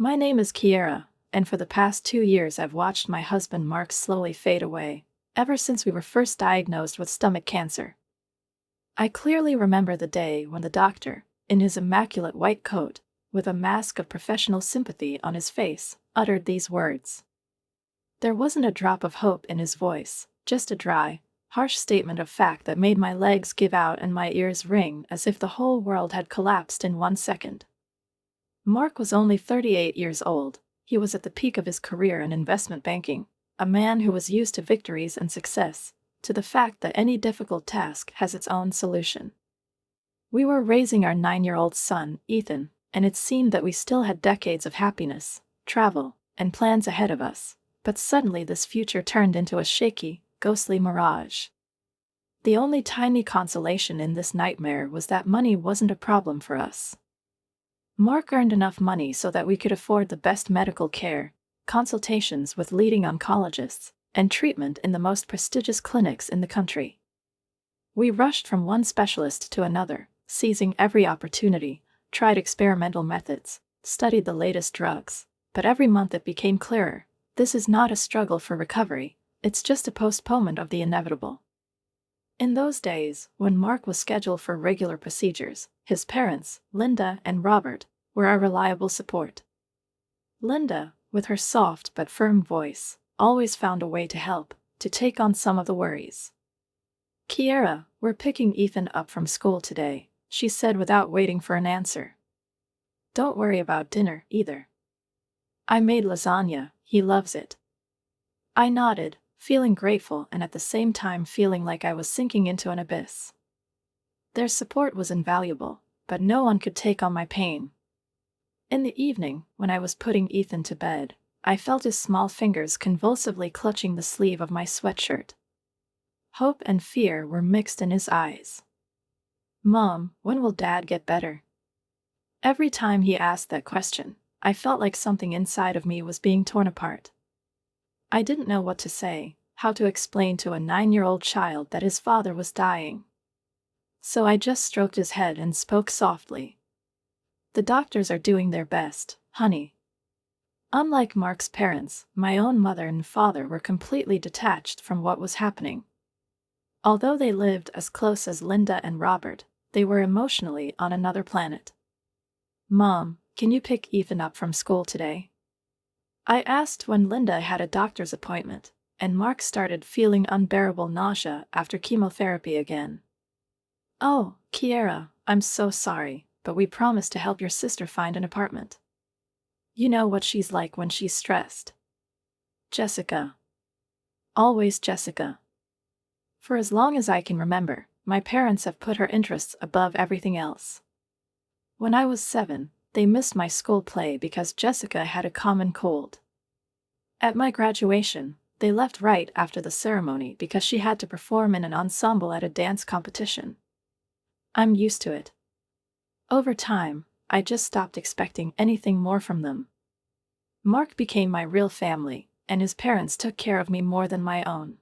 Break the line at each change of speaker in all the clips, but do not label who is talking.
My name is Kiera, and for the past 2 years I've watched my husband Mark slowly fade away, ever since we were first diagnosed with stomach cancer. I clearly remember the day when the doctor, in his immaculate white coat, with a mask of professional sympathy on his face, uttered these words. There wasn't a drop of hope in his voice, just a dry, harsh statement of fact that made my legs give out and my ears ring as if the whole world had collapsed in 1 second. Mark was only 38 years old. He was at the peak of his career in investment banking, a man who was used to victories and success, to the fact that any difficult task has its own solution. We were raising our 9-year-old son, Ethan, and it seemed that we still had decades of happiness, travel, and plans ahead of us, but suddenly this future turned into a shaky, ghostly mirage. The only tiny consolation in this nightmare was that money wasn't a problem for us. Mark earned enough money so that we could afford the best medical care, consultations with leading oncologists, and treatment in the most prestigious clinics in the country. We rushed from one specialist to another, seizing every opportunity, tried experimental methods, studied the latest drugs, but every month it became clearer, this is not a struggle for recovery, it's just a postponement of the inevitable. In those days, when Mark was scheduled for regular procedures, his parents, Linda and Robert, were our reliable support. Linda, with her soft but firm voice, always found a way to help, to take on some of the worries. Kiera, we're picking Ethan up from school today, she said without waiting for an answer. Don't worry about dinner, either. I made lasagna, he loves it. I nodded, feeling grateful and at the same time feeling like I was sinking into an abyss. Their support was invaluable, but no one could take on my pain. In the evening, when I was putting Ethan to bed, I felt his small fingers convulsively clutching the sleeve of my sweatshirt. Hope and fear were mixed in his eyes. Mom, when will Dad get better? Every time he asked that question, I felt like something inside of me was being torn apart. I didn't know what to say, how to explain to a 9-year-old child that his father was dying. So I just stroked his head and spoke softly. The doctors are doing their best, honey. Unlike Mark's parents, my own mother and father were completely detached from what was happening. Although they lived as close as Linda and Robert, they were emotionally on another planet. Mom, can you pick Ethan up from school today? I asked when Linda had a doctor's appointment, and Mark started feeling unbearable nausea after chemotherapy again. Oh, Kiera, I'm so sorry, but we promised to help your sister find an apartment. You know what she's like when she's stressed. Jessica. Always Jessica. For as long as I can remember, my parents have put her interests above everything else. When I was 7, they missed my school play because Jessica had a common cold. At my graduation, they left right after the ceremony because she had to perform in an ensemble at a dance competition. I'm used to it. Over time, I just stopped expecting anything more from them. Mark became my real family, and his parents took care of me more than my own.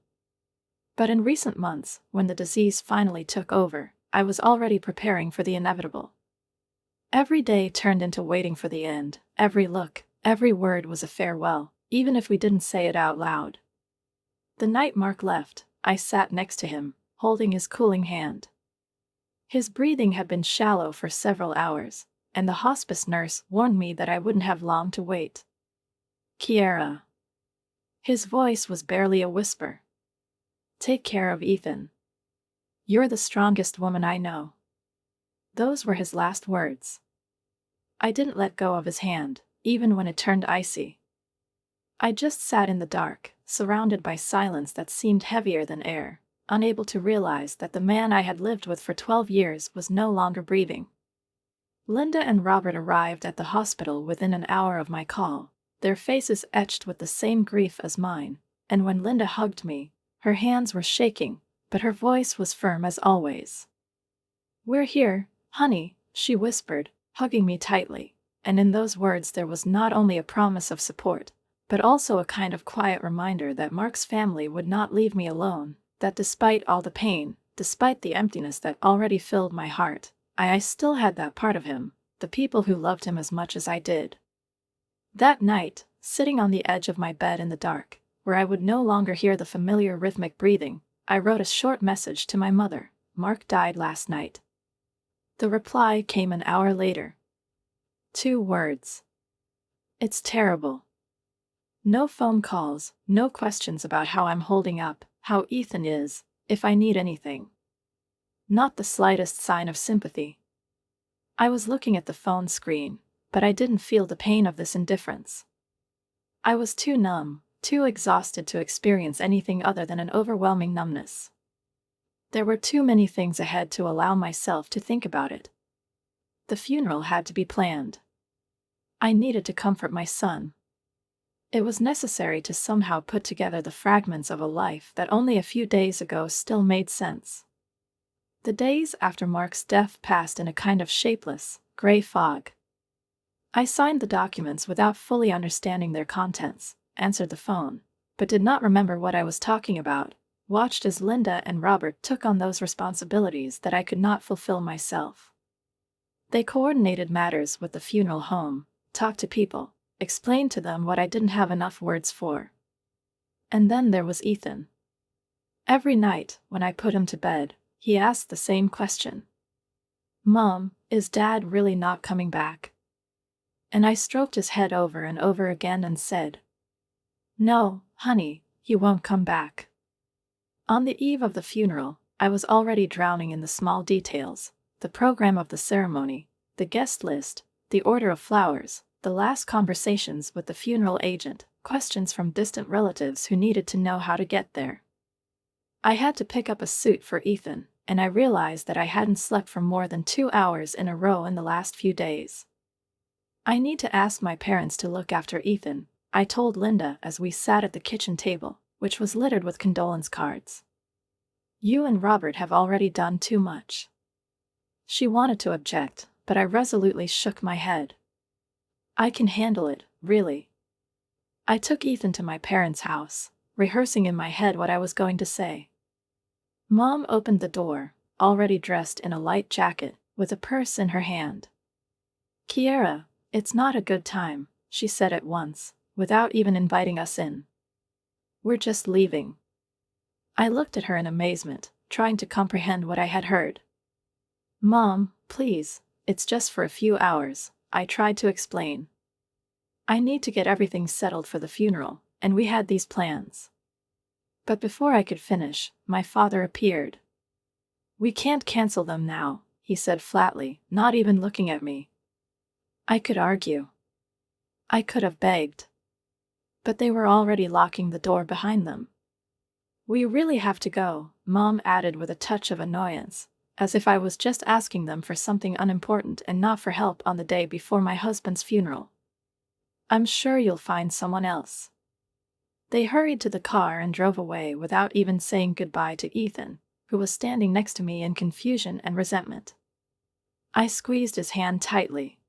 But in recent months, when the disease finally took over, I was already preparing for the inevitable. Every day turned into waiting for the end, every look, every word was a farewell, even if we didn't say it out loud. The night Mark left, I sat next to him, holding his cooling hand. His breathing had been shallow for several hours, and the hospice nurse warned me that I wouldn't have long to wait. Kiera. His voice was barely a whisper. Take care of Ethan. You're the strongest woman I know. Those were his last words. I didn't let go of his hand, even when it turned icy. I just sat in the dark, surrounded by silence that seemed heavier than air, unable to realize that the man I had lived with for 12 years was no longer breathing. Linda and Robert arrived at the hospital within an hour of my call, their faces etched with the same grief as mine, and when Linda hugged me, her hands were shaking, but her voice was firm as always. We're here, honey, she whispered, hugging me tightly, and in those words there was not only a promise of support, but also a kind of quiet reminder that Mark's family would not leave me alone, that despite all the pain, despite the emptiness that already filled my heart, I still had that part of him, the people who loved him as much as I did. That night, sitting on the edge of my bed in the dark, where I would no longer hear the familiar rhythmic breathing, I wrote a short message to my mother. Mark died last night. The reply came an hour later. 2 words. It's terrible. No phone calls, no questions about how I'm holding up, how Ethan is, if I need anything. Not the slightest sign of sympathy. I was looking at the phone screen, but I didn't feel the pain of this indifference. I was too numb, too exhausted to experience anything other than an overwhelming numbness. There were too many things ahead to allow myself to think about it. The funeral had to be planned. I needed to comfort my son. It was necessary to somehow put together the fragments of a life that only a few days ago still made sense. The days after Mark's death passed in a kind of shapeless, gray fog. I signed the documents without fully understanding their contents, answered the phone, but did not remember what I was talking about, watched as Linda and Robert took on those responsibilities that I could not fulfill myself. They coordinated matters with the funeral home, talked to people, explained to them what I didn't have enough words for. And then there was Ethan. Every night, when I put him to bed, he asked the same question. "Mom, is Dad really not coming back?" And I stroked his head over and over again and said, "No, honey, he won't come back." On the eve of the funeral, I was already drowning in the small details, the program of the ceremony, the guest list, the order of flowers, the last conversations with the funeral agent, questions from distant relatives who needed to know how to get there. I had to pick up a suit for Ethan, and I realized that I hadn't slept for more than 2 hours in a row in the last few days. "I need to ask my parents to look after Ethan," I told Linda as we sat at the kitchen table, which was littered with condolence cards. "You and Robert have already done too much." She wanted to object, but I resolutely shook my head. "I can handle it, really." I took Ethan to my parents' house, rehearsing in my head what I was going to say. Mom opened the door, already dressed in a light jacket, with a purse in her hand. "Kiera, it's not a good time," she said at once, without even inviting us in. "We're just leaving." I looked at her in amazement, trying to comprehend what I had heard. "Mom, please, it's just for a few hours," I tried to explain. "I need to get everything settled for the funeral, and we had these plans." But before I could finish, my father appeared. "We can't cancel them now," he said flatly, not even looking at me. I could argue. I could have begged. But they were already locking the door behind them. "We really have to go," Mom added with a touch of annoyance, as if I was just asking them for something unimportant and not for help on the day before my husband's funeral. "I'm sure you'll find someone else." They hurried to the car and drove away without even saying goodbye to Ethan, who was standing next to me in confusion and resentment. I squeezed his hand tightly.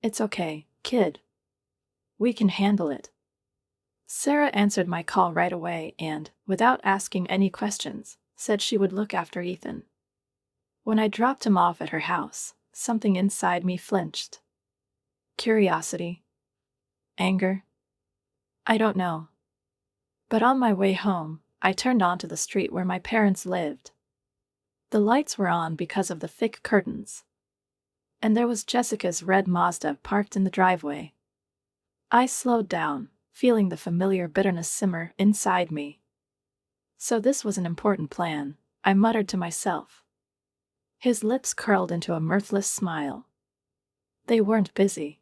"It's okay, kid. We can handle it." Sarah answered my call right away and, without asking any questions, said she would look after Ethan. When I dropped him off at her house, something inside me flinched. Curiosity? Anger? I don't know. But on my way home, I turned onto the street where my parents lived. The lights were on because of the thick curtains. And there was Jessica's red Mazda parked in the driveway. I slowed down, feeling the familiar bitterness simmer inside me. So this was an important plan, I muttered to myself. His lips curled into a mirthless smile. They weren't busy.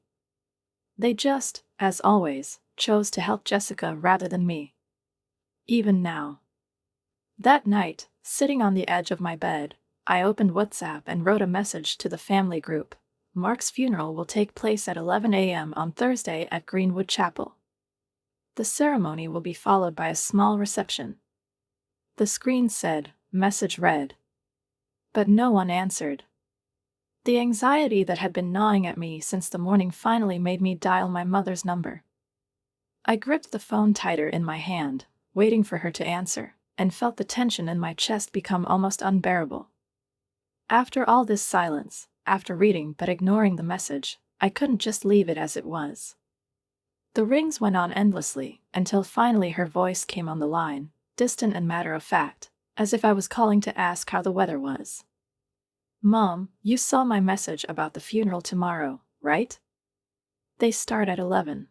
They just, as always, chose to help Jessica rather than me. Even now. That night, sitting on the edge of my bed, I opened WhatsApp and wrote a message to the family group. "Mark's funeral will take place at 11 a.m. on Thursday at Greenwood Chapel. The ceremony will be followed by a small reception." The screen said, "Message read." But no one answered. The anxiety that had been gnawing at me since the morning finally made me dial my mother's number. I gripped the phone tighter in my hand, waiting for her to answer, and felt the tension in my chest become almost unbearable. After all this silence, after reading but ignoring the message, I couldn't just leave it as it was. The rings went on endlessly until finally her voice came on the line, distant and matter-of-fact, as if I was calling to ask how the weather was. "Mom, you saw my message about the funeral tomorrow, right? They start at 11.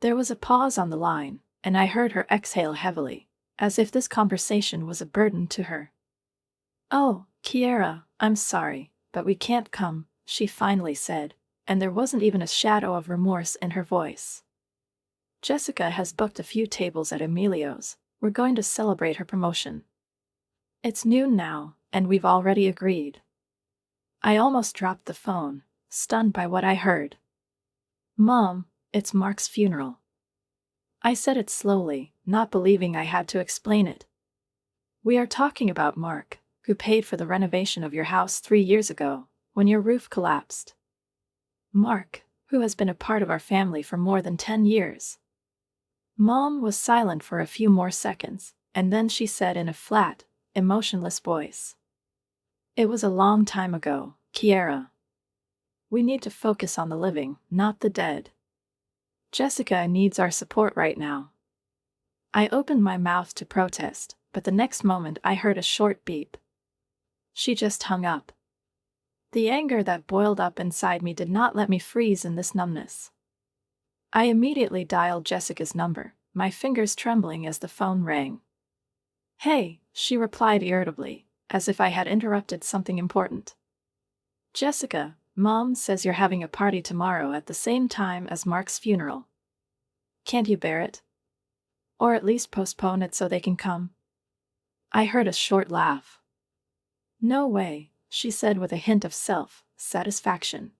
There was a pause on the line, and I heard her exhale heavily, as if this conversation was a burden to her. "Oh, Kiera, I'm sorry, but we can't come," she finally said, and there wasn't even a shadow of remorse in her voice. "Jessica has booked a few tables at Emilio's. We're going to celebrate her promotion. It's noon now, and we've already agreed." I almost dropped the phone, stunned by what I heard. "Mom, it's Mark's funeral." I said it slowly, not believing I had to explain it. "We are talking about Mark, who paid for the renovation of your house 3 years ago, when your roof collapsed. Mark, who has been a part of our family for more than 10 years. Mom was silent for a few more seconds, and then she said in a flat, emotionless voice, "It was a long time ago, Kiera. We need to focus on the living, not the dead. Jessica needs our support right now." I opened my mouth to protest, but the next moment I heard a short beep. She just hung up. The anger that boiled up inside me did not let me freeze in this numbness. I immediately dialed Jessica's number, my fingers trembling as the phone rang. "Hey," she replied irritably, as if I had interrupted something important. "Jessica, Mom says you're having a party tomorrow at the same time as Mark's funeral. Can't you bear it? Or at least postpone it so they can come?" I heard a short laugh. "No way," she said with a hint of self-satisfaction.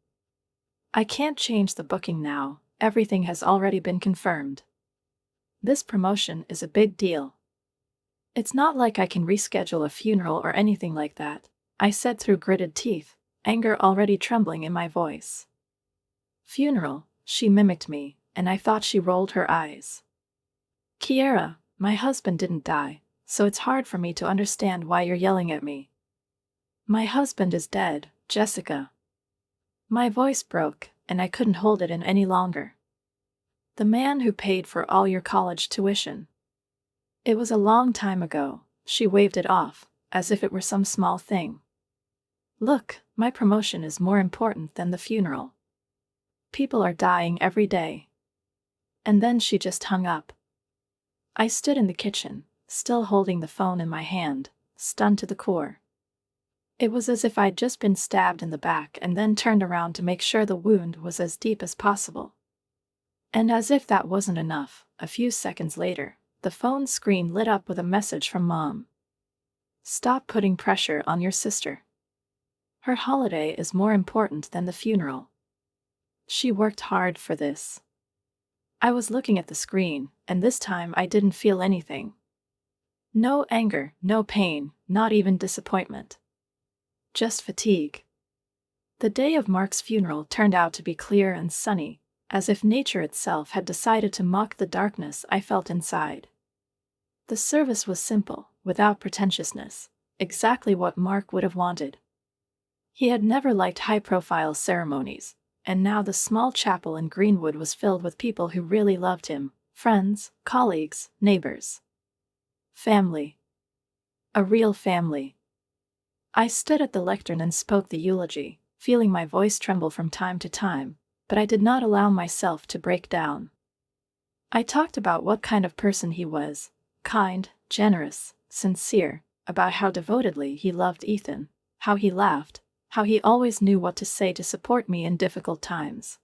"I can't change the booking now, everything has already been confirmed. This promotion is a big deal. It's not like I can reschedule a funeral or anything like that," I said through gritted teeth, anger already trembling in my voice. "Funeral," she mimicked me, and I thought she rolled her eyes. "Kiera, my husband didn't die, so it's hard for me to understand why you're yelling at me." "My husband is dead, Jessica." My voice broke, and I couldn't hold it in any longer. "The man who paid for all your college tuition. It was a long time ago," she waved it off, as if it were some small thing. "Look, my promotion is more important than the funeral. People are dying every day." And then she just hung up. I stood in the kitchen, still holding the phone in my hand, stunned to the core. It was as if I'd just been stabbed in the back and then turned around to make sure the wound was as deep as possible. And as if that wasn't enough, a few seconds later, the phone screen lit up with a message from Mom. "Stop putting pressure on your sister. Her holiday is more important than the funeral. She worked hard for this." I was looking at the screen, and this time I didn't feel anything. No anger, no pain, not even disappointment. Just fatigue. The day of Mark's funeral turned out to be clear and sunny, as if nature itself had decided to mock the darkness I felt inside. The service was simple, without pretentiousness, exactly what Mark would have wanted. He had never liked high-profile ceremonies, and now the small chapel in Greenwood was filled with people who really loved him, friends, colleagues, neighbors. Family. A real family. I stood at the lectern and spoke the eulogy, feeling my voice tremble from time to time, but I did not allow myself to break down. I talked about what kind of person he was, kind, generous, sincere, about how devotedly he loved Ethan, how he laughed, how he always knew what to say to support me in difficult times.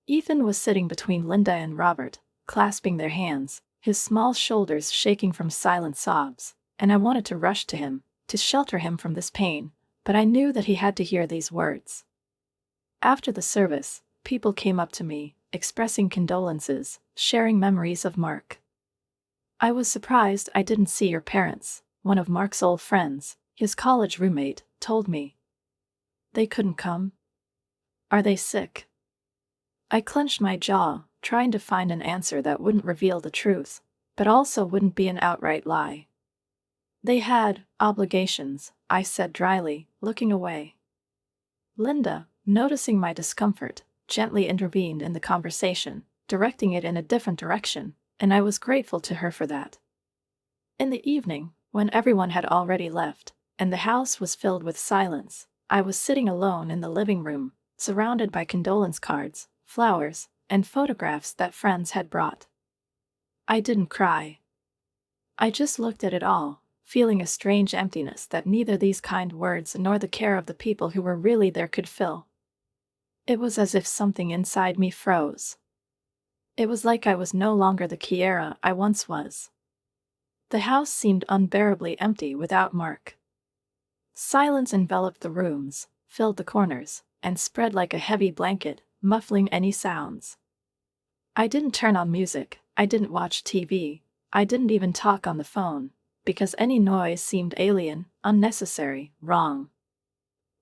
Ethan was sitting between Linda and Robert, clasping their hands, his small shoulders shaking from silent sobs, and I wanted to rush to him, to shelter him from this pain, but I knew that he had to hear these words. After the service, people came up to me, expressing condolences, sharing memories of Mark. "I was surprised I didn't see your parents," one of Mark's old friends, his college roommate, told me. "They couldn't come? Are they sick?" I clenched my jaw, trying to find an answer that wouldn't reveal the truth, but also wouldn't be an outright lie. "They had obligations," I said dryly, looking away. Linda, noticing my discomfort, gently intervened in the conversation, directing it in a different direction, and I was grateful to her for that. In the evening, when everyone had already left, and the house was filled with silence, I was sitting alone in the living room, surrounded by condolence cards, flowers, and photographs that friends had brought. I didn't cry. I just looked at it all, feeling a strange emptiness that neither these kind words nor the care of the people who were really there could fill. It was as if something inside me froze. It was like I was no longer the Kiera I once was. The house seemed unbearably empty without Mark. Silence enveloped the rooms, filled the corners, and spread like a heavy blanket, muffling any sounds. I didn't turn on music, I didn't watch TV, I didn't even talk on the phone, because any noise seemed alien, unnecessary, wrong.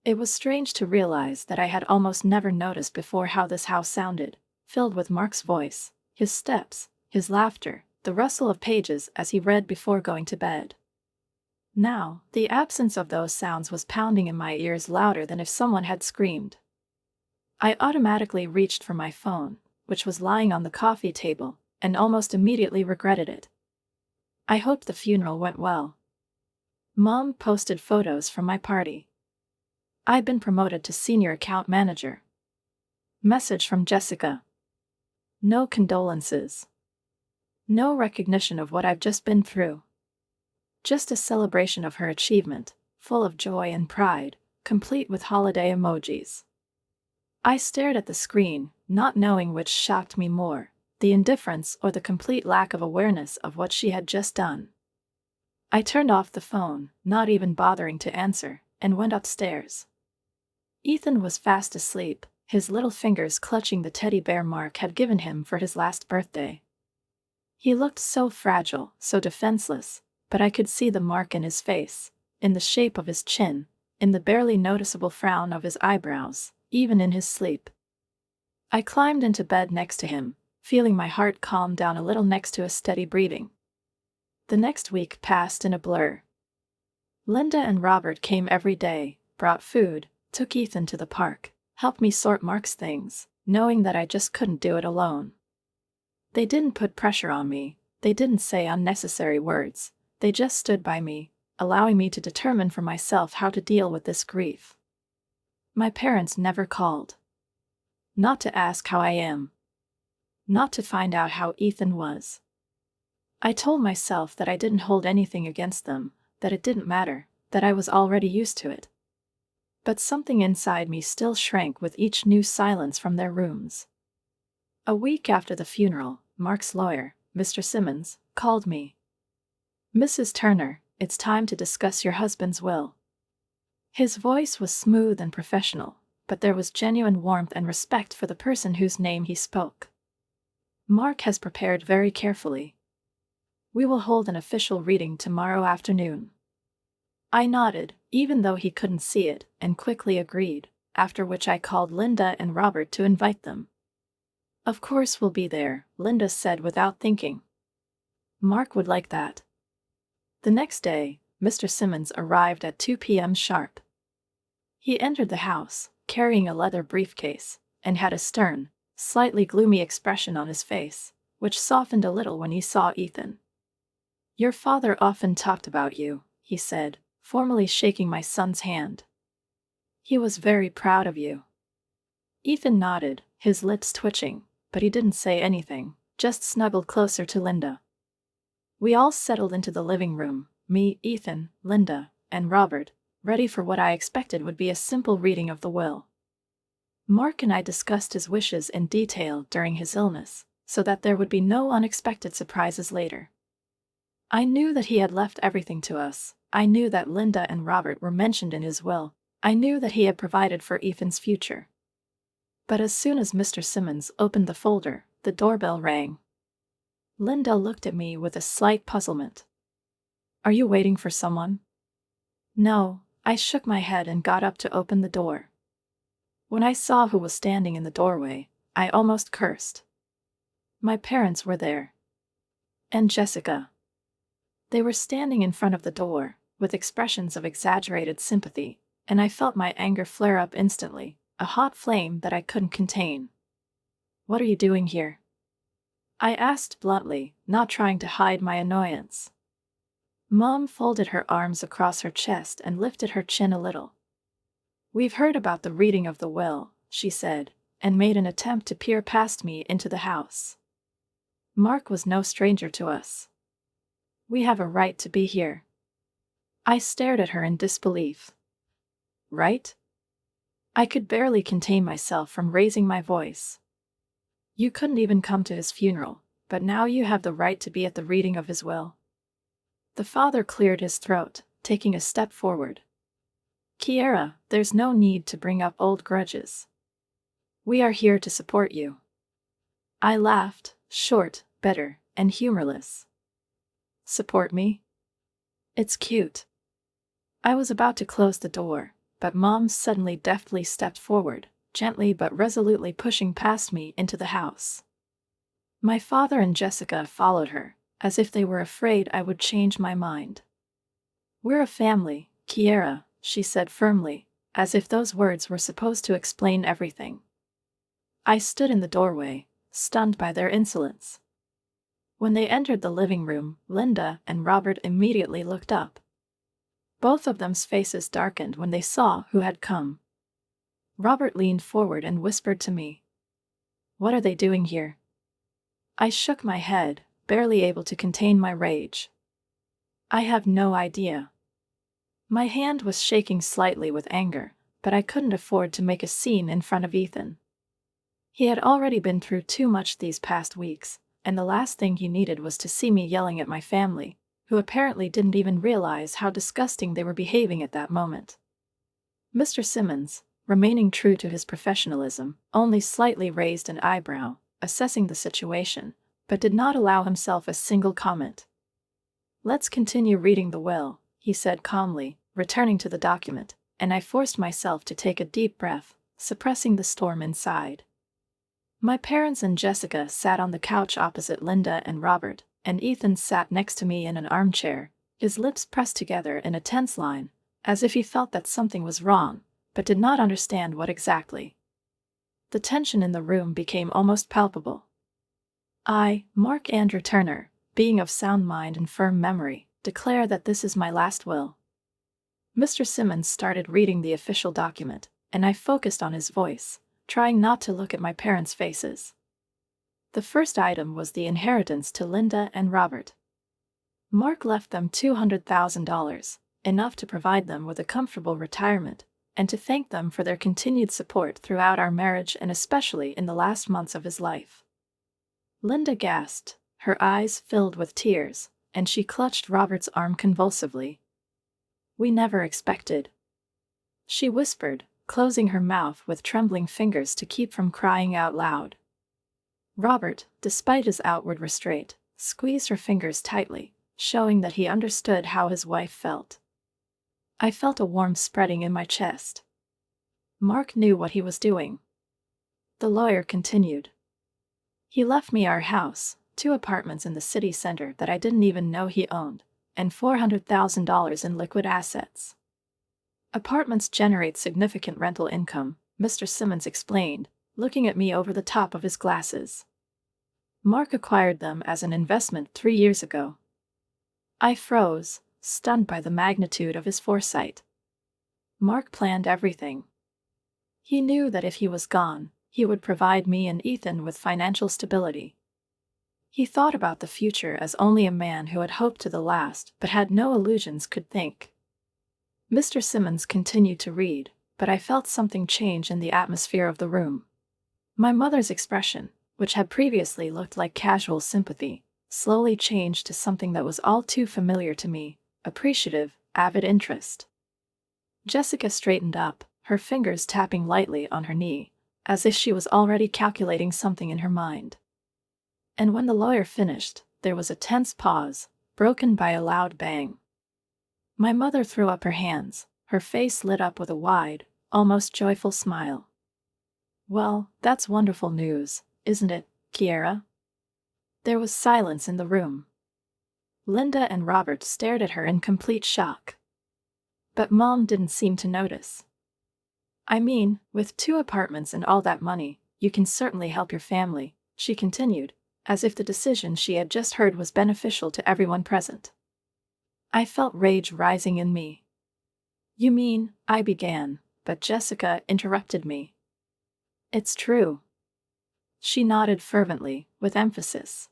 It was strange to realize that I had almost never noticed before how this house sounded, filled with Mark's voice, his steps, his laughter, the rustle of pages as he read before going to bed. Now, the absence of those sounds was pounding in my ears louder than if someone had screamed. I automatically reached for my phone, which was lying on the coffee table, and almost immediately regretted it. I hoped the funeral went well. Mom posted photos from my party. I'd been promoted to senior account manager. Message from Jessica. No condolences. No recognition of what I've just been through. Just a celebration of her achievement, full of joy and pride, complete with holiday emojis. I stared at the screen, not knowing which shocked me more, the indifference or the complete lack of awareness of what she had just done. I turned off the phone, not even bothering to answer, and went upstairs. Ethan was fast asleep, his little fingers clutching the teddy bear Mark had given him for his last birthday. He looked so fragile, so defenseless, but I could see the mark in his face, in the shape of his chin, in the barely noticeable frown of his eyebrows, even in his sleep. I climbed into bed next to him, feeling my heart calm down a little next to a steady breathing. The next week passed in a blur. Linda and Robert came every day, brought food, took Ethan to the park, helped me sort Mark's things, knowing that I just couldn't do it alone. They didn't put pressure on me, they didn't say unnecessary words, they just stood by me, allowing me to determine for myself how to deal with this grief. My parents never called. Not to ask how I am. Not to find out how Ethan was. I told myself that I didn't hold anything against them, that it didn't matter, that I was already used to it. But something inside me still shrank with each new silence from their rooms. A week after the funeral, Mark's lawyer, Mr. Simmons, called me. "Mrs. Turner, it's time to discuss your husband's will." His voice was smooth and professional, but there was genuine warmth and respect for the person whose name he spoke. "Mark has prepared very carefully. We will hold an official reading tomorrow afternoon." I nodded, even though he couldn't see it, and quickly agreed, after which I called Linda and Robert to invite them. "Of course we'll be there," Linda said without thinking. "Mark would like that." The next day, Mr. Simmons arrived at 2 p.m. sharp. He entered the house, carrying a leather briefcase, and had a stern, slightly gloomy expression on his face, which softened a little when he saw Ethan. "Your father often talked about you," he said, formally shaking my son's hand. "He was very proud of you." Ethan nodded, his lips twitching, but he didn't say anything, just snuggled closer to Linda. We all settled into the living room, me, Ethan, Linda, and Robert, ready for what I expected would be a simple reading of the will. Mark and I discussed his wishes in detail during his illness, so that there would be no unexpected surprises later. I knew that he had left everything to us. I knew that Linda and Robert were mentioned in his will. I knew that he had provided for Ethan's future. But as soon as Mr. Simmons opened the folder, the doorbell rang. Linda looked at me with a slight puzzlement. "Are you waiting for someone?" "No," I shook my head and got up to open the door. When I saw who was standing in the doorway, I almost cursed. My parents were there. And Jessica. They were standing in front of the door, with expressions of exaggerated sympathy, and I felt my anger flare up instantly, a hot flame that I couldn't contain. "What are you doing here?" I asked bluntly, not trying to hide my annoyance. Mom folded her arms across her chest and lifted her chin a little. "We've heard about the reading of the will," she said, and made an attempt to peer past me into the house. "Mark was no stranger to us. We have a right to be here." I stared at her in disbelief. "Right?" I could barely contain myself from raising my voice. "You couldn't even come to his funeral, but now you have the right to be at the reading of his will." The father cleared his throat, taking a step forward. "Kiera, there's no need to bring up old grudges. We are here to support you." I laughed, short, bitter, and humorless. "Support me? It's cute." I was about to close the door, but Mom suddenly deftly stepped forward, gently but resolutely pushing past me into the house. My father and Jessica followed her, as if they were afraid I would change my mind. "We're a family, Kiera," she said firmly, as if those words were supposed to explain everything. I stood in the doorway, stunned by their insolence. When they entered the living room, Linda and Robert immediately looked up. Both of them's faces darkened when they saw who had come. Robert leaned forward and whispered to me, "What are they doing here?" I shook my head, barely able to contain my rage. "I have no idea." My hand was shaking slightly with anger, but I couldn't afford to make a scene in front of Ethan. He had already been through too much these past weeks, and the last thing he needed was to see me yelling at my family, who apparently didn't even realize how disgusting they were behaving at that moment. Mr. Simmons, remaining true to his professionalism, only slightly raised an eyebrow, assessing the situation, but did not allow himself a single comment. "Let's continue reading the will," he said calmly, returning to the document, and I forced myself to take a deep breath, suppressing the storm inside. My parents and Jessica sat on the couch opposite Linda and Robert, and Ethan sat next to me in an armchair, his lips pressed together in a tense line, as if he felt that something was wrong, but did not understand what exactly. The tension in the room became almost palpable. I, Mark Andrew Turner, being of sound mind and firm memory, declare that this is my last will. Mr. Simmons started reading the official document, and I focused on his voice, trying not to look at my parents' faces. The first item was the inheritance to Linda and Robert. Mark left them $200,000, enough to provide them with a comfortable retirement, and to thank them for their continued support throughout our marriage and especially in the last months of his life. Linda gasped, her eyes filled with tears, and she clutched Robert's arm convulsively. "We never expected," she whispered, closing her mouth with trembling fingers to keep from crying out loud. Robert, despite his outward restraint, squeezed her fingers tightly, showing that he understood how his wife felt. I felt a warmth spreading in my chest. Mark knew what he was doing. The lawyer continued. "He left me our house, 2 apartments in the city center that I didn't even know he owned, and $400,000 in liquid assets. Apartments generate significant rental income," Mr. Simmons explained, looking at me over the top of his glasses. "Mark acquired them as an investment 3 years ago." I froze, stunned by the magnitude of his foresight. Mark planned everything. He knew that if he was gone, he would provide me and Ethan with financial stability. He thought about the future as only a man who had hoped to the last but had no illusions could think. Mr. Simmons continued to read, but I felt something change in the atmosphere of the room. My mother's expression, which had previously looked like casual sympathy, slowly changed to something that was all too familiar to me, appreciative, avid interest. Jessica straightened up, her fingers tapping lightly on her knee, as if she was already calculating something in her mind. And when the lawyer finished, there was a tense pause, broken by a loud bang. My mother threw up her hands, her face lit up with a wide, almost joyful smile. "Well, that's wonderful news, isn't it, Kiera?" There was silence in the room. Linda and Robert stared at her in complete shock. But Mom didn't seem to notice. "I mean, with 2 apartments and all that money, you can certainly help your family," she continued, as if the decision she had just heard was beneficial to everyone present. I felt rage rising in me. "You mean," I began, but Jessica interrupted me. "It's true." She nodded fervently, with emphasis.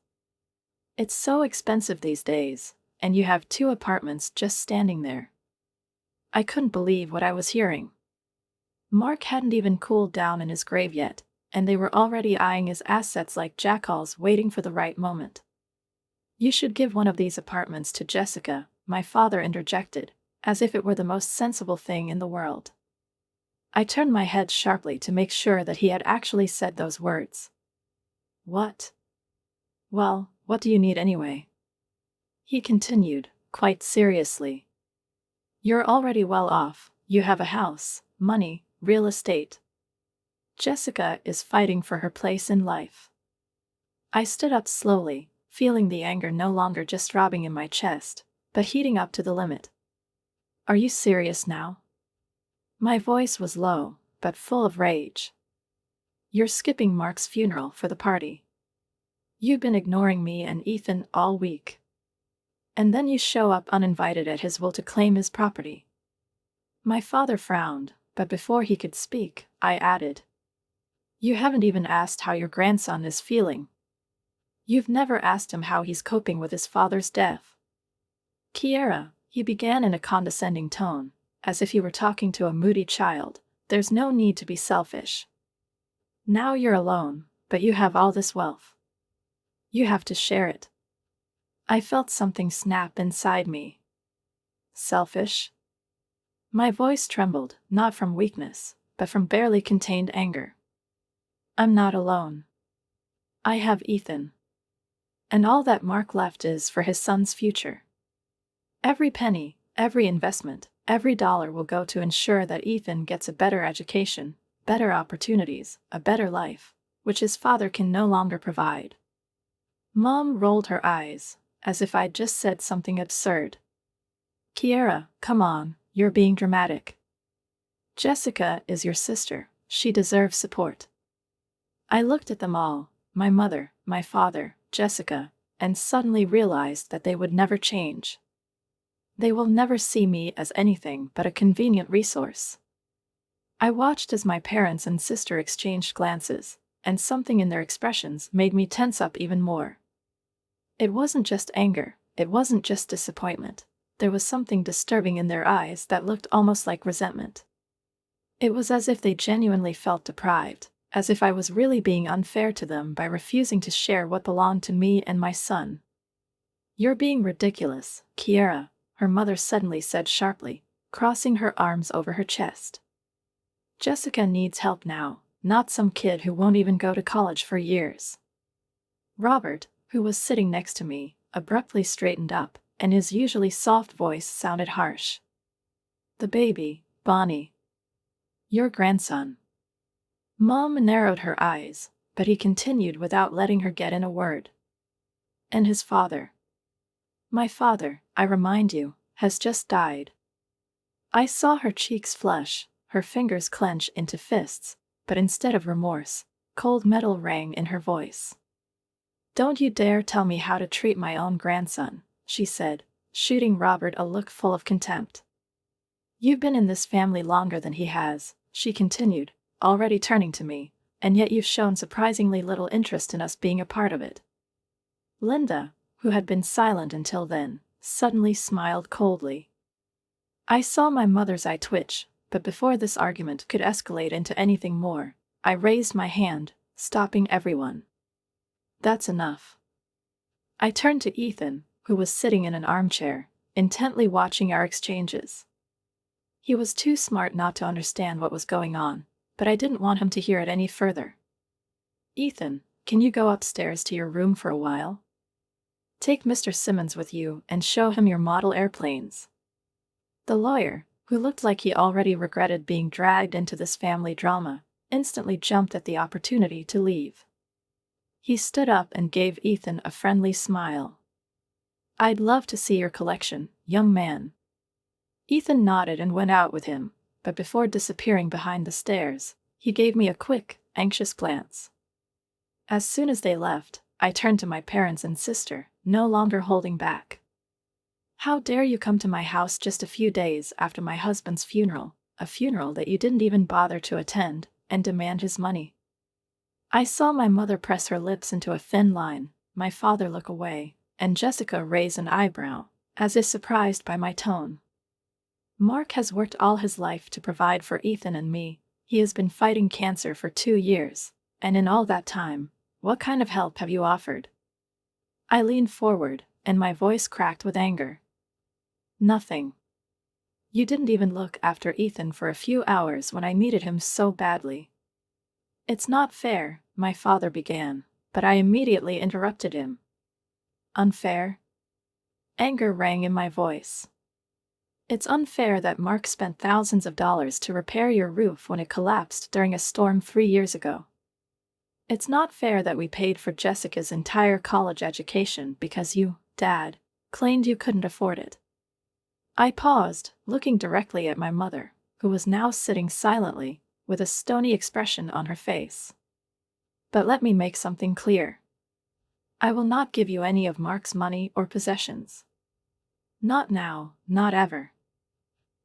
"It's so expensive these days, and you have 2 apartments just standing there." I couldn't believe what I was hearing. Mark hadn't even cooled down in his grave yet, and they were already eyeing his assets like jackals waiting for the right moment. "You should give one of these apartments to Jessica," my father interjected, as if it were the most sensible thing in the world. I turned my head sharply to make sure that he had actually said those words. "What?" "Well, what do you need anyway?" he continued, quite seriously. "You're already well off. You have a house, money, real estate. Jessica is fighting for her place in life." I stood up slowly, feeling the anger no longer just throbbing in my chest, but heating up to the limit. "Are you serious now?" My voice was low, but full of rage. "You're skipping Mark's funeral for the party. You've been ignoring me and Ethan all week. And then you show up uninvited at his will to claim his property." My father frowned, but before he could speak, I added, "You haven't even asked how your grandson is feeling. You've never asked him how he's coping with his father's death." "Kiera," he began in a condescending tone, as if he were talking to a moody child, "there's no need to be selfish. Now you're alone, but you have all this wealth. You have to share it." I felt something snap inside me. Selfish? My voice trembled, not from weakness, but from barely contained anger. "I'm not alone. I have Ethan. And all that Mark left is for his son's future. Every penny, every investment, every dollar will go to ensure that Ethan gets a better education, better opportunities, a better life, which his father can no longer provide." Mom rolled her eyes, as if I'd just said something absurd. "Kiera, come on, you're being dramatic. Jessica is your sister. She deserves support." I looked at them all, my mother, my father, Jessica, and suddenly realized that they would never change. They will never see me as anything but a convenient resource. I watched as my parents and sister exchanged glances, and something in their expressions made me tense up even more. It wasn't just anger, it wasn't just disappointment. There was something disturbing in their eyes that looked almost like resentment. It was as if they genuinely felt deprived, as if I was really being unfair to them by refusing to share what belonged to me and my son. "You're being ridiculous, Kiera," her mother suddenly said sharply, crossing her arms over her chest. "Jessica needs help now, not some kid who won't even go to college for years." Robert, who was sitting next to me, abruptly straightened up, and his usually soft voice sounded harsh. "The baby, Bonnie. Your grandson." Mom narrowed her eyes, but he continued without letting her get in a word. "And his father. My father, I remind you, has just died." I saw her cheeks flush, her fingers clench into fists, but instead of remorse, cold metal rang in her voice. "Don't you dare tell me how to treat my own grandson," she said, shooting Robert a look full of contempt. "You've been in this family longer than he has," she continued, already turning to me, "and yet you've shown surprisingly little interest in us being a part of it." Linda, who had been silent until then, suddenly smiled coldly. I saw my mother's eye twitch, but before this argument could escalate into anything more, I raised my hand, stopping everyone. "That's enough." I turned to Ethan, who was sitting in an armchair, intently watching our exchanges. He was too smart not to understand what was going on, but I didn't want him to hear it any further. "Ethan, can you go upstairs to your room for a while? Take Mr. Simmons with you and show him your model airplanes." The lawyer, who looked like he already regretted being dragged into this family drama, instantly jumped at the opportunity to leave. He stood up and gave Ethan a friendly smile. "I'd love to see your collection, young man." Ethan nodded and went out with him, but before disappearing behind the stairs, he gave me a quick, anxious glance. As soon as they left, I turned to my parents and sister, no longer holding back. How dare you come to my house just a few days after my husband's funeral, a funeral that you didn't even bother to attend, and demand his money? I saw my mother press her lips into a thin line, my father look away, and Jessica raise an eyebrow, as if surprised by my tone. Mark has worked all his life to provide for Ethan and me. He has been fighting cancer for 2 years, and in all that time, what kind of help have you offered? I leaned forward, and my voice cracked with anger. Nothing. You didn't even look after Ethan for a few hours when I needed him so badly. It's not fair, my father began, but I immediately interrupted him. Unfair? Anger rang in my voice. It's unfair that Mark spent thousands of dollars to repair your roof when it collapsed during a storm 3 years ago. It's not fair that we paid for Jessica's entire college education because you, Dad, claimed you couldn't afford it. I paused, looking directly at my mother, who was now sitting silently, with a stony expression on her face. But let me make something clear. I will not give you any of Mark's money or possessions. Not now, not ever.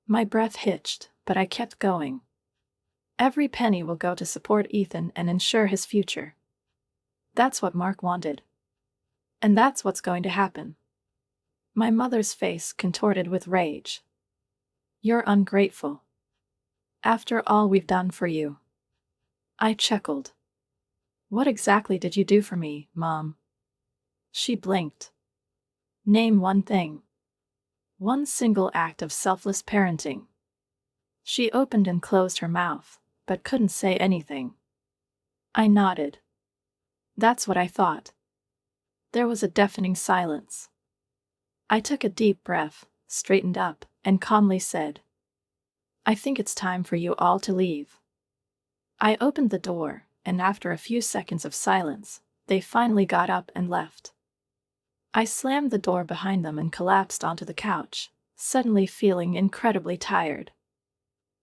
My breath hitched, but I kept going. Every penny will go to support Ethan and ensure his future. That's what Mark wanted. And that's what's going to happen. My mother's face contorted with rage. You're ungrateful. After all we've done for you. I chuckled. What exactly did you do for me, Mom? She blinked. Name one thing. One single act of selfless parenting. She opened and closed her mouth, but couldn't say anything. I nodded. That's what I thought. There was a deafening silence. I took a deep breath, straightened up, and calmly said, I think it's time for you all to leave. I opened the door, and after a few seconds of silence, they finally got up and left. I slammed the door behind them and collapsed onto the couch, suddenly feeling incredibly tired.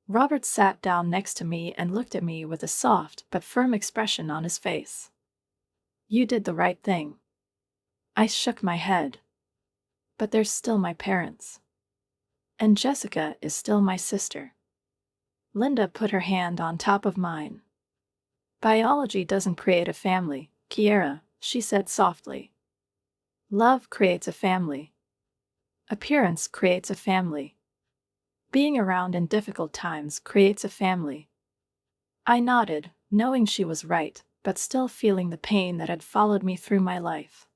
Robert sat down next to me and looked at me with a soft but firm expression on his face. You did the right thing. I shook my head. But they're still my parents. And Jessica is still my sister. Linda put her hand on top of mine. Biology doesn't create a family, Kiera, she said softly. Love creates a family. Appearance creates a family. Being around in difficult times creates a family. I nodded, knowing she was right, but still feeling the pain that had followed me through my life.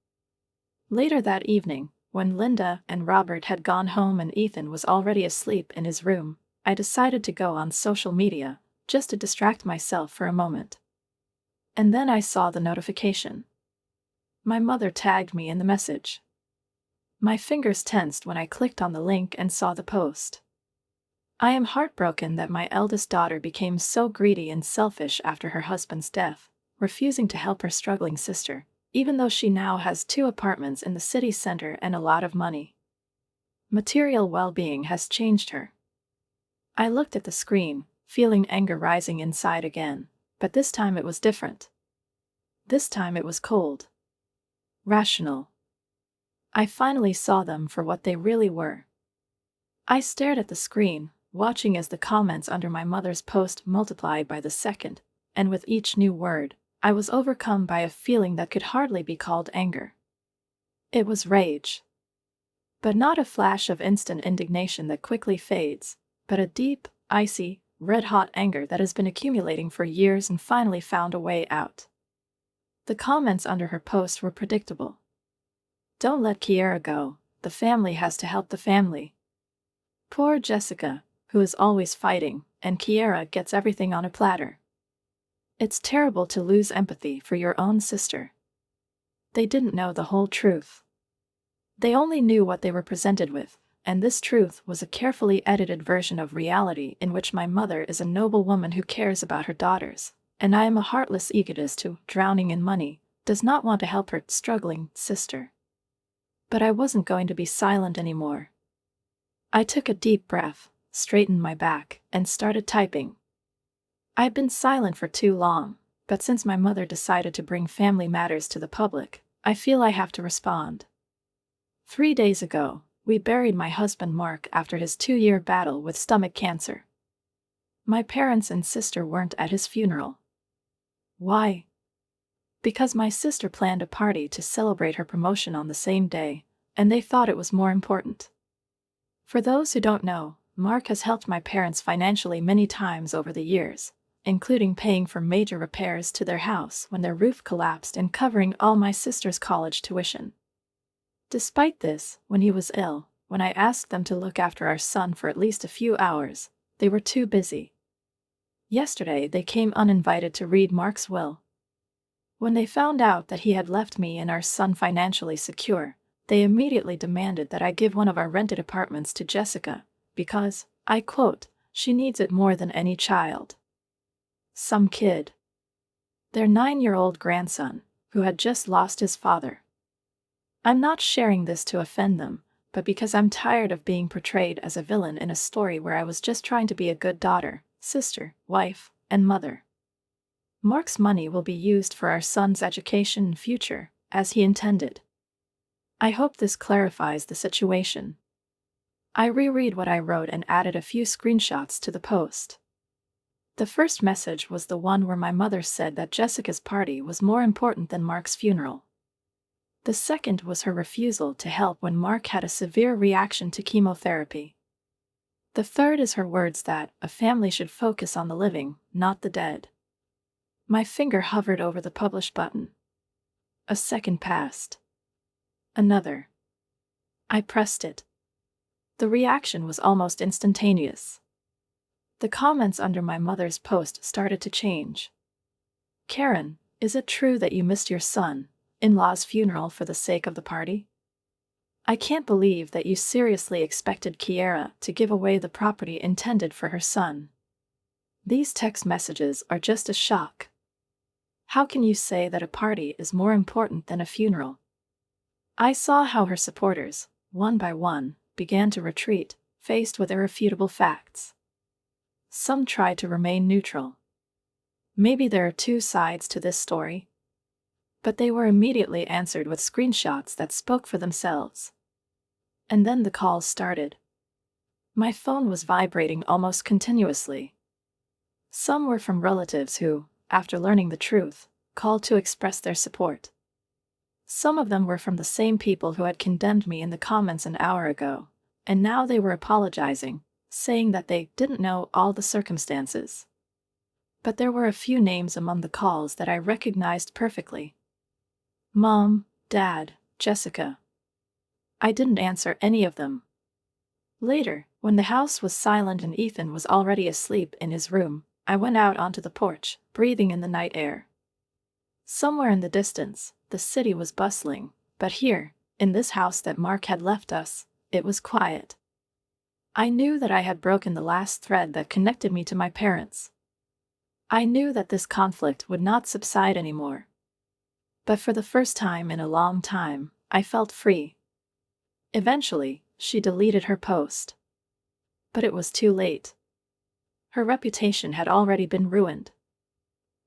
Later that evening, when Linda and Robert had gone home and Ethan was already asleep in his room, I decided to go on social media, just to distract myself for a moment. And then I saw the notification. My mother tagged me in the message. My fingers tensed when I clicked on the link and saw the post. I am heartbroken that my eldest daughter became so greedy and selfish after her husband's death, refusing to help her struggling sister, even though she now has 2 apartments in the city center and a lot of money. Material well-being has changed her. I looked at the screen, feeling anger rising inside again, but this time it was different. This time it was cold. Rational. I finally saw them for what they really were. I stared at the screen, watching as the comments under my mother's post multiplied by the second, and with each new word, I was overcome by a feeling that could hardly be called anger. It was rage. But not a flash of instant indignation that quickly fades, but a deep, icy, red-hot anger that has been accumulating for years and finally found a way out. The comments under her post were predictable. Don't let Kiera go, the family has to help the family. Poor Jessica, who is always fighting, and Kiera gets everything on a platter. It's terrible to lose empathy for your own sister. They didn't know the whole truth. They only knew what they were presented with, and this truth was a carefully edited version of reality in which my mother is a noble woman who cares about her daughters, and I am a heartless egotist who, drowning in money, does not want to help her struggling sister. But I wasn't going to be silent anymore. I took a deep breath, straightened my back, and started typing. I'd been silent for too long, but since my mother decided to bring family matters to the public, I feel I have to respond. 3 days ago, we buried my husband Mark after his 2-year battle with stomach cancer. My parents and sister weren't at his funeral. Why? Because my sister planned a party to celebrate her promotion on the same day, and they thought it was more important. For those who don't know, Mark has helped my parents financially many times over the years, including paying for major repairs to their house when their roof collapsed and covering all my sister's college tuition. Despite this, when he was ill, when I asked them to look after our son for at least a few hours, they were too busy. Yesterday, they came uninvited to read Mark's will. When they found out that he had left me and our son financially secure, they immediately demanded that I give one of our rented apartments to Jessica, because, I quote, she needs it more than any child. Some kid. Their 9-year-old grandson, who had just lost his father. I'm not sharing this to offend them, but because I'm tired of being portrayed as a villain in a story where I was just trying to be a good daughter, sister, wife, and mother. Mark's money will be used for our son's education and future, as he intended. I hope this clarifies the situation. I reread what I wrote and added a few screenshots to the post. The first message was the one where my mother said that Jessica's party was more important than Mark's funeral. The second was her refusal to help when Mark had a severe reaction to chemotherapy. The third is her words that a family should focus on the living, not the dead. My finger hovered over the publish button. A second passed. Another. I pressed it. The reaction was almost instantaneous. The comments under my mother's post started to change. Karen, is it true that you missed your son-in-law's funeral for the sake of the party? I can't believe that you seriously expected Kiera to give away the property intended for her son. These text messages are just a shock. How can you say that a party is more important than a funeral? I saw how her supporters, one by one, began to retreat, faced with irrefutable facts. Some tried to remain neutral. Maybe there are two sides to this story. But they were immediately answered with screenshots that spoke for themselves. And then the calls started. My phone was vibrating almost continuously. Some were from relatives who, after learning the truth, called to express their support. Some of them were from the same people who had condemned me in the comments an hour ago, and now they were apologizing, saying that they didn't know all the circumstances. But there were a few names among the calls that I recognized perfectly. Mom, Dad, Jessica. I didn't answer any of them. Later, when the house was silent and Ethan was already asleep in his room, I went out onto the porch, breathing in the night air. Somewhere in the distance, the city was bustling, but here, in this house that Mark had left us, it was quiet. I knew that I had broken the last thread that connected me to my parents. I knew that this conflict would not subside anymore. But for the first time in a long time, I felt free. Eventually, she deleted her post. But it was too late. Her reputation had already been ruined.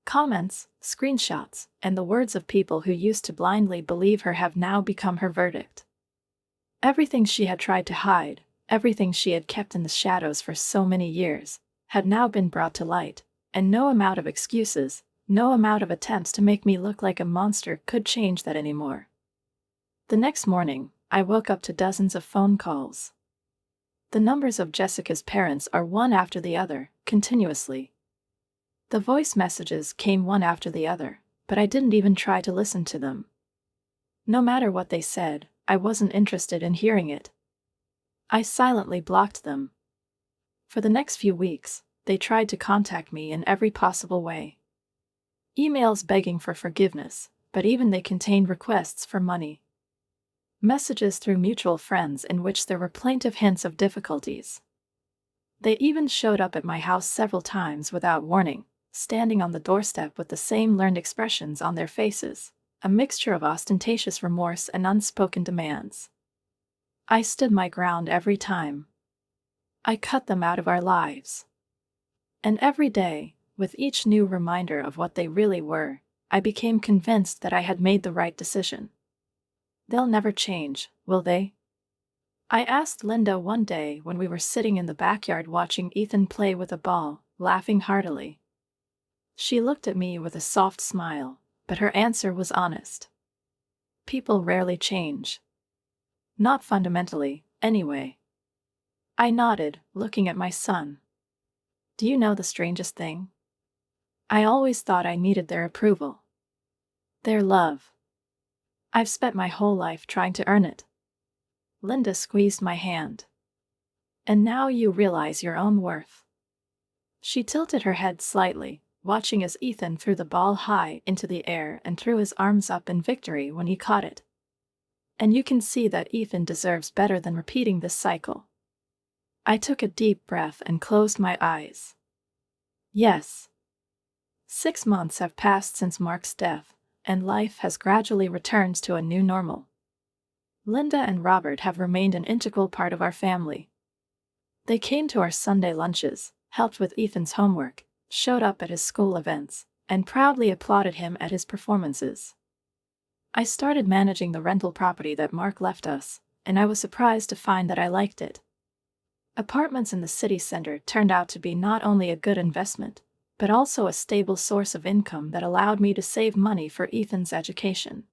Comments, screenshots, and the words of people who used to blindly believe her have now become her verdict. Everything she had tried to hide, everything she had kept in the shadows for so many years, had now been brought to light, and no amount of excuses, no amount of attempts to make me look like a monster could change that anymore. The next morning, I woke up to dozens of phone calls. The numbers of Jessica's parents are one after the other, continuously. The voice messages came one after the other, but I didn't even try to listen to them. No matter what they said, I wasn't interested in hearing it. I silently blocked them. For the next few weeks, they tried to contact me in every possible way. Emails begging for forgiveness, but even they contained requests for money. Messages through mutual friends in which there were plaintive hints of difficulties. They even showed up at my house several times without warning, standing on the doorstep with the same learned expressions on their faces, a mixture of ostentatious remorse and unspoken demands. I stood my ground every time. I cut them out of our lives. And every day, with each new reminder of what they really were, I became convinced that I had made the right decision, They'll never change, will they? I asked Linda one day when we were sitting in the backyard watching Ethan play with a ball, laughing heartily. She looked at me with a soft smile, but her answer was honest. People rarely change. Not fundamentally, anyway. I nodded, looking at my son. Do you know the strangest thing? I always thought I needed their approval. Their love. I've spent my whole life trying to earn it. Linda squeezed my hand. And now you realize your own worth. She tilted her head slightly, watching as Ethan threw the ball high into the air and threw his arms up in victory when he caught it. And you can see that Ethan deserves better than repeating this cycle. I took a deep breath and closed my eyes. Yes. 6 months have passed since Mark's death, and life has gradually returned to a new normal. Linda and Robert have remained an integral part of our family. They came to our Sunday lunches, helped with Ethan's homework, showed up at his school events, and proudly applauded him at his performances. I started managing the rental property that Mark left us, and I was surprised to find that I liked it. Apartments in the city center turned out to be not only a good investment, but also a stable source of income that allowed me to save money for Ethan's education.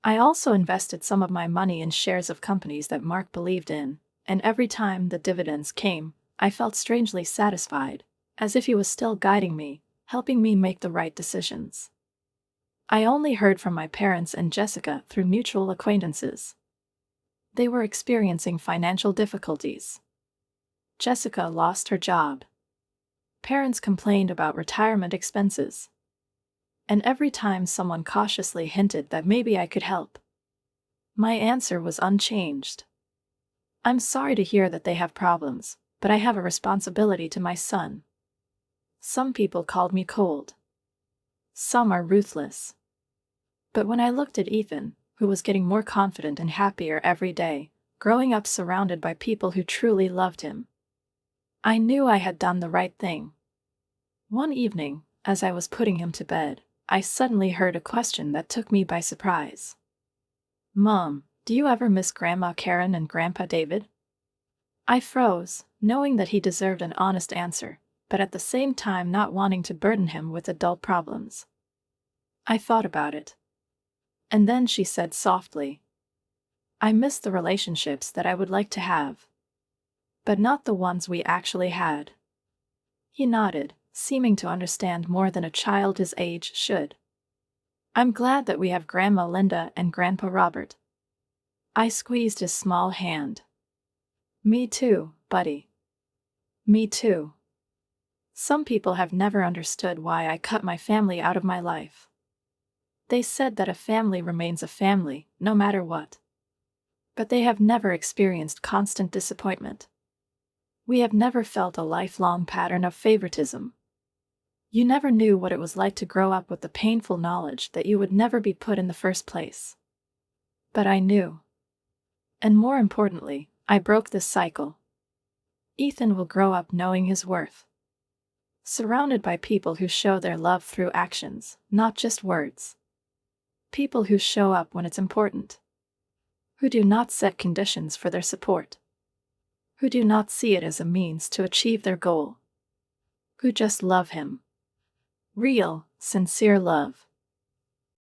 I also invested some of my money in shares of companies that Mark believed in, and every time the dividends came, I felt strangely satisfied, as if he was still guiding me, helping me make the right decisions. I only heard from my parents and Jessica through mutual acquaintances. They were experiencing financial difficulties. Jessica lost her job. Parents complained about retirement expenses. And every time someone cautiously hinted that maybe I could help, my answer was unchanged. I'm sorry to hear that they have problems, but I have a responsibility to my son. Some people called me cold. Some are ruthless. But when I looked at Ethan, who was getting more confident and happier every day, growing up surrounded by people who truly loved him, I knew I had done the right thing. One evening, as I was putting him to bed, I suddenly heard a question that took me by surprise. "Mom, do you ever miss Grandma Karen and Grandpa David?" I froze, knowing that he deserved an honest answer, but at the same time not wanting to burden him with adult problems. I thought about it. And then she said softly, "I miss the relationships that I would like to have, but not the ones we actually had." He nodded, seeming to understand more than a child his age should. "I'm glad that we have Grandma Linda and Grandpa Robert." I squeezed his small hand. "Me too, buddy. Me too." Some people have never understood why I cut my family out of my life. They said that a family remains a family, no matter what. But they have never experienced constant disappointment. We have never felt a lifelong pattern of favoritism. You never knew what it was like to grow up with the painful knowledge that you would never be put in the first place. But I knew. And more importantly, I broke this cycle. Ethan will grow up knowing his worth. Surrounded by people who show their love through actions, not just words. People who show up when it's important. Who do not set conditions for their support. Who do not see it as a means to achieve their goal. Who just love him. Real, sincere love.